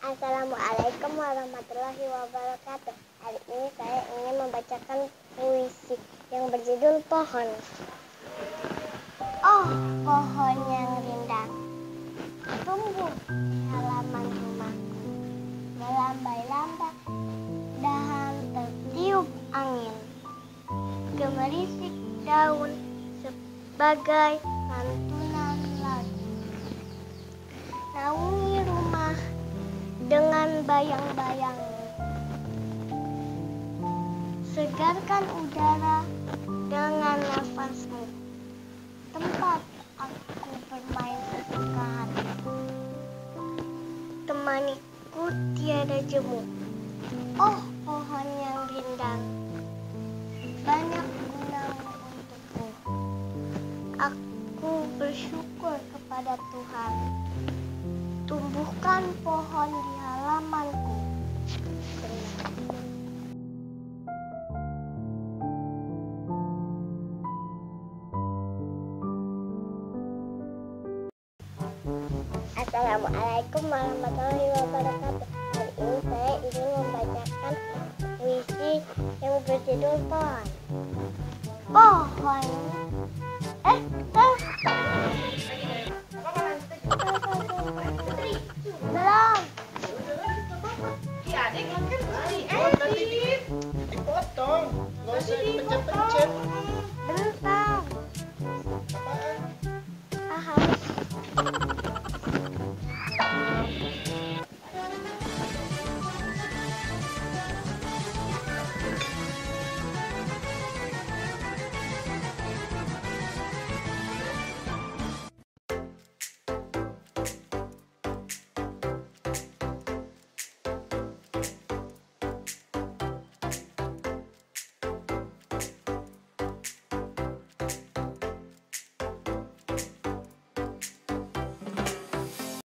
Assalamualaikum warahmatullahi wabarakatuh. Hari ini saya ingin membacakan puisi yang berjudul Pohon. Oh, pohon yang rindang, tumbuh di halaman rumahku. Melambai-lambai, dahan tertiup angin. Gemerisik daun sebagai lantunan lagu. Naungi rumah dengan bayang-bayang, segarkan udara dengan nafasmu. Tempat aku bermain sesuka hati, temaniku tiada jemu. Oh, pohon yang rindang, banyak gunamu untukku. Aku bersyukur kepada Tuhan. Tumbuhkan pohon di halamanku. Assalamualaikum warahmatullahi wabarakatuh. Hari ini saya ingin membacakan puisi yang berjudul Pohon. Pohon. Belum. Dipotong, nggak usah dipencet.